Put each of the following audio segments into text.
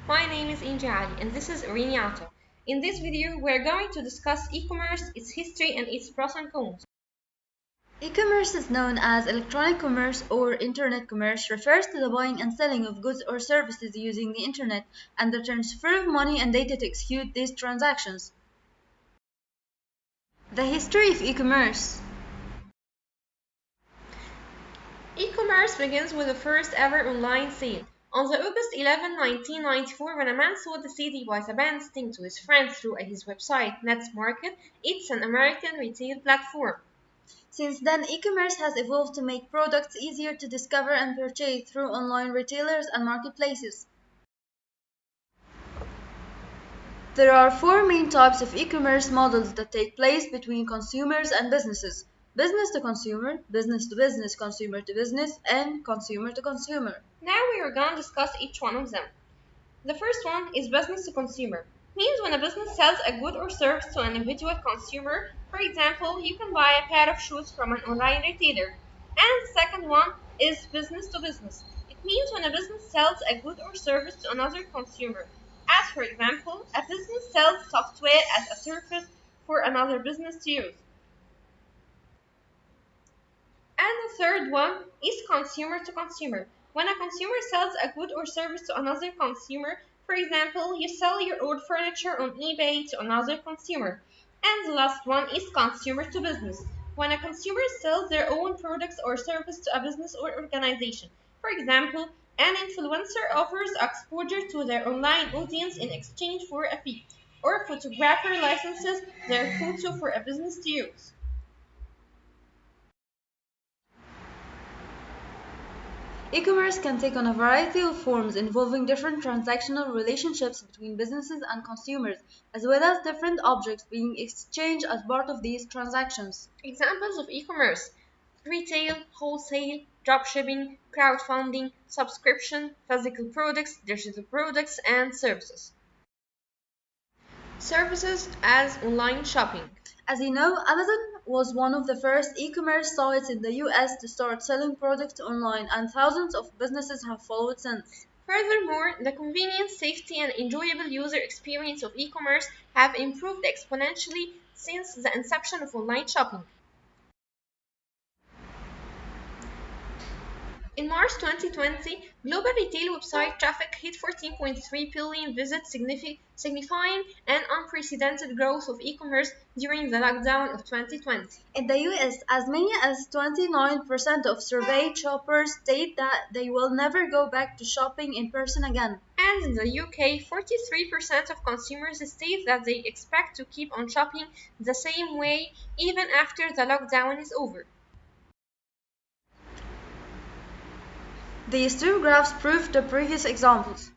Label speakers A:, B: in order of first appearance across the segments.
A: My name is Inja Ali and this is Rini Ato. In this video, we are going to discuss e-commerce, its history and its pros and cons.
B: E-commerce is known as electronic commerce or internet commerce, refers to the buying and selling of goods or services using the internet and the transfer of money and data to execute these transactions. The history of e-commerce.
A: E-commerce begins with the first ever online sale. On the August 11, 1994, when a man sold a CD by the band Sting to his friend through his website Netsmarket, it's an American retail platform.
B: Since then, e-commerce has evolved to make products easier to discover and purchase through online retailers and marketplaces. There are four main types of e-commerce models that take place between consumers and businesses: business to consumer, business to business, consumer to business, and consumer to consumer.
A: Now we are going to discuss each one of them. The first one is business to consumer. Means when a business sells a good or service to an individual consumer. For example, you can buy a pair of shoes from an online retailer. And the second one is business to business. It means when a business sells a good or service to another consumer. As for example, a business sells software as a service for another business to use. And the third one is consumer to consumer. When a consumer sells a good or service to another consumer, for example, you sell your old furniture on eBay to another consumer. And the last one is consumer to business. When a consumer sells their own products or service to a business or organization. For example, an influencer offers exposure to their online audience in exchange for a fee, or a photographer licenses their photo for a business to use.
B: E-commerce can take on a variety of forms involving different transactional relationships between businesses and consumers, as well as different objects being exchanged as part of these transactions.
A: Examples of e-commerce: retail, wholesale, dropshipping, crowdfunding, subscription, physical products, digital products, and services. Services as online shopping.
B: As you know, Amazon was one of the first e-commerce sites in the US to start selling products online, and thousands of businesses have followed since.
A: Furthermore, the convenience, safety, and enjoyable user experience of e-commerce have improved exponentially since the inception of online shopping. In March 2020, global retail website traffic hit 14.3 billion visits, signifying an unprecedented growth of e-commerce during the lockdown of 2020.
B: In the US, as many as 29% of surveyed shoppers state that they will never go back to shopping in person again.
A: And in the UK, 43% of consumers state that they expect to keep on shopping the same way even after the lockdown is over.
B: These two graphs prove the previous examples.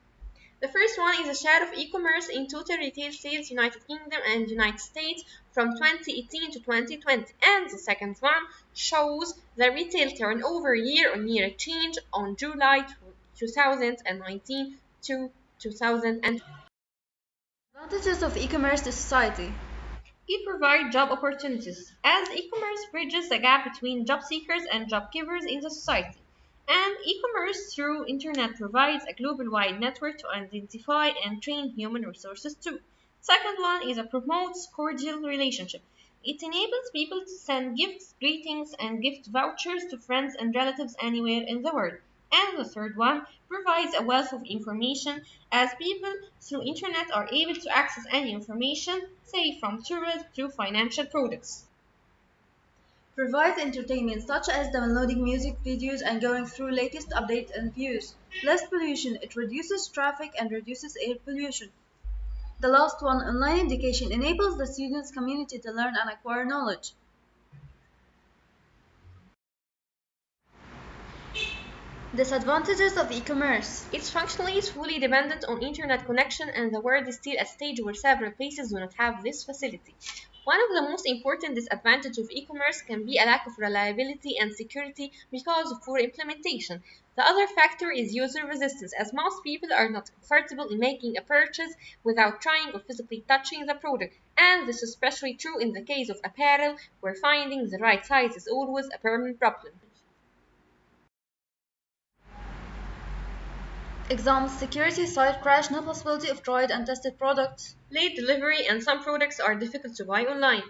A: The first one is a share of e-commerce in total retail sales United Kingdom and United States from 2018 to 2020, and the second one shows the retail turnover year-on-year change on July 2019 to 2020.
B: Advantages of e-commerce to society.
A: It provides job opportunities, as e-commerce bridges the gap between job seekers and job givers in the society. And e-commerce through internet provides a global-wide network to identify and train human resources too. Second one is it promotes cordial relationship. It enables people to send gifts, greetings, and gift vouchers to friends and relatives anywhere in the world. And the third one provides a wealth of information, as people through internet are able to access any information, say from tourism to financial products.
B: Provides entertainment such as downloading music videos and going through latest updates and views. Less pollution, it reduces traffic and reduces air pollution. The last one, online education, enables the students community to learn and acquire knowledge. Disadvantages of e-commerce.
A: Its functionality is fully dependent on internet connection, and the world is still at a stage where several places do not have this facility. One of the most important disadvantages of e-commerce can be a lack of reliability and security because of poor implementation. The other factor is user resistance, as most people are not comfortable in making a purchase without trying or physically touching the product, and this is especially true in the case of apparel, where finding the right size is always a permanent problem.
B: Exams, security, site crash, no possibility of tried and tested products.
A: Late delivery, and some products are difficult to buy online.